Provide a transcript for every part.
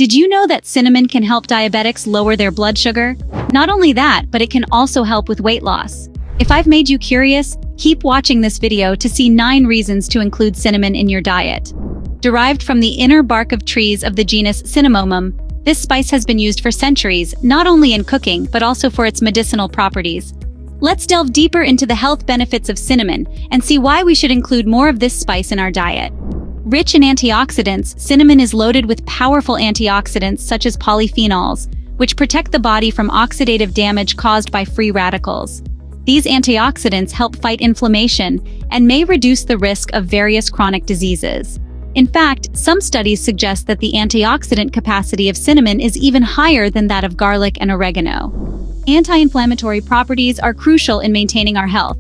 Did you know that cinnamon can help diabetics lower their blood sugar? Not only that, but it can also help with weight loss. If I've made you curious, keep watching this video to see 9 reasons to include cinnamon in your diet. Derived from the inner bark of trees of the genus Cinnamomum, this spice has been used for centuries, not only in cooking, but also for its medicinal properties. Let's delve deeper into the health benefits of cinnamon and see why we should include more of this spice in our diet. Rich in antioxidants, cinnamon is loaded with powerful antioxidants such as polyphenols, which protect the body from oxidative damage caused by free radicals. These antioxidants help fight inflammation and may reduce the risk of various chronic diseases. In fact, some studies suggest that the antioxidant capacity of cinnamon is even higher than that of garlic and oregano. Anti-inflammatory properties are crucial in maintaining our health.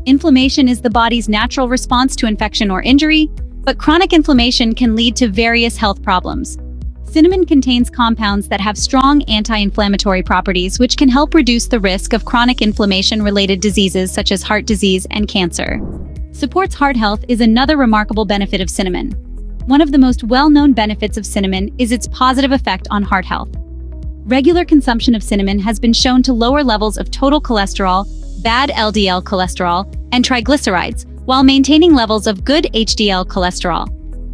Inflammation is the body's natural response to infection or injury, but chronic inflammation can lead to various health problems. Cinnamon contains compounds that have strong anti-inflammatory properties, which can help reduce the risk of chronic inflammation-related diseases such as heart disease and cancer. Supports heart health is another remarkable benefit of cinnamon. One of the most well-known benefits of cinnamon is its positive effect on heart health. Regular consumption of cinnamon has been shown to lower levels of total cholesterol, bad LDL cholesterol, and triglycerides, while maintaining levels of good HDL cholesterol.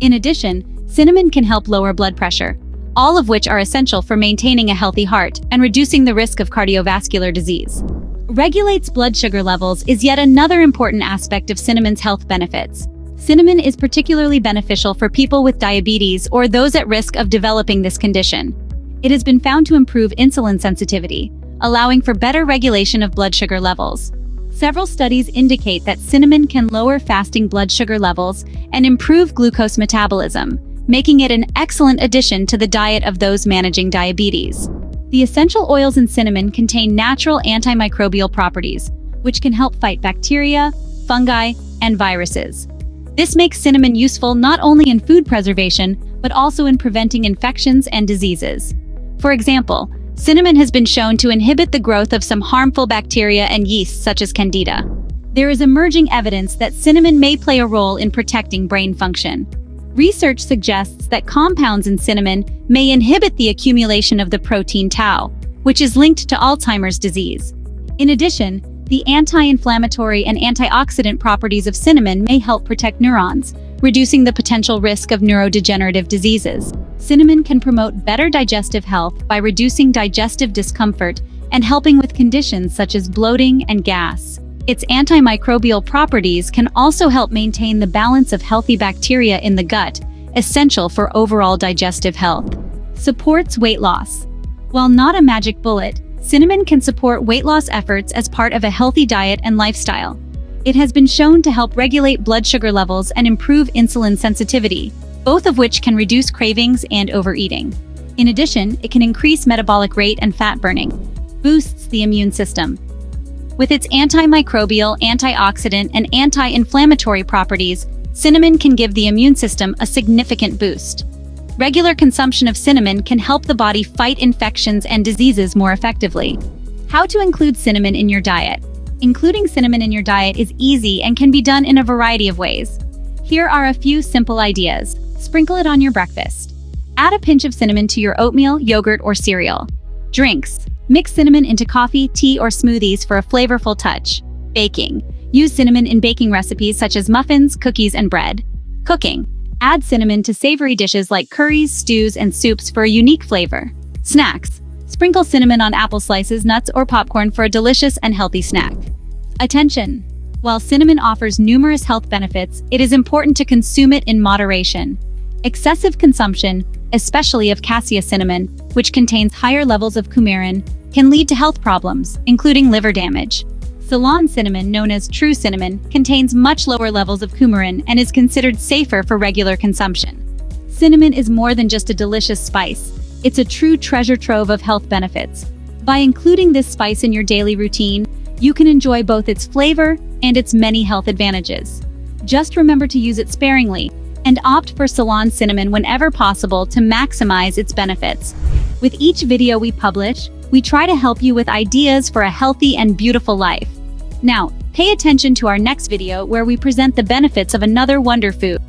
In addition, cinnamon can help lower blood pressure, all of which are essential for maintaining a healthy heart and reducing the risk of cardiovascular disease. Regulates blood sugar levels is yet another important aspect of cinnamon's health benefits. Cinnamon is particularly beneficial for people with diabetes or those at risk of developing this condition. It has been found to improve insulin sensitivity, allowing for better regulation of blood sugar levels. Several studies indicate that cinnamon can lower fasting blood sugar levels and improve glucose metabolism, making it an excellent addition to the diet of those managing diabetes. The essential oils in cinnamon contain natural antimicrobial properties, which can help fight bacteria, fungi, and viruses. This makes cinnamon useful not only in food preservation, but also in preventing infections and diseases. For example, cinnamon has been shown to inhibit the growth of some harmful bacteria and yeasts such as Candida. There is emerging evidence that cinnamon may play a role in protecting brain function. Research suggests that compounds in cinnamon may inhibit the accumulation of the protein tau, which is linked to Alzheimer's disease. In addition, the anti-inflammatory and antioxidant properties of cinnamon may help protect neurons, reducing the potential risk of neurodegenerative diseases. Cinnamon can promote better digestive health by reducing digestive discomfort and helping with conditions such as bloating and gas. Its antimicrobial properties can also help maintain the balance of healthy bacteria in the gut, essential for overall digestive health. Supports weight loss. While not a magic bullet, cinnamon can support weight loss efforts as part of a healthy diet and lifestyle. It has been shown to help regulate blood sugar levels and improve insulin sensitivity, both of which can reduce cravings and overeating. In addition, it can increase metabolic rate and fat burning, boosts the immune system. With its antimicrobial, antioxidant, and anti-inflammatory properties, cinnamon can give the immune system a significant boost. Regular consumption of cinnamon can help the body fight infections and diseases more effectively. How to include cinnamon in your diet. Including cinnamon in your diet is easy and can be done in a variety of ways. Here are a few simple ideas. Sprinkle it on your breakfast. Add a pinch of cinnamon to your oatmeal, yogurt, or cereal. Drinks. Mix cinnamon into coffee, tea, or smoothies for a flavorful touch. Baking. Use cinnamon in baking recipes such as muffins, cookies, and bread. Cooking. Add cinnamon to savory dishes like curries, stews, and soups for a unique flavor. Snacks. Sprinkle cinnamon on apple slices, nuts, or popcorn for a delicious and healthy snack. Attention! While cinnamon offers numerous health benefits, it is important to consume it in moderation. Excessive consumption, especially of Cassia cinnamon, which contains higher levels of coumarin, can lead to health problems, including liver damage. Ceylon cinnamon, known as true cinnamon, contains much lower levels of coumarin and is considered safer for regular consumption. Cinnamon is more than just a delicious spice. It's a true treasure trove of health benefits. By including this spice in your daily routine, you can enjoy both its flavor and its many health advantages. Just remember to use it sparingly and opt for Ceylon cinnamon whenever possible to maximize its benefits. With each video we publish, we try to help you with ideas for a healthy and beautiful life. Now, pay attention to our next video where we present the benefits of another wonder food.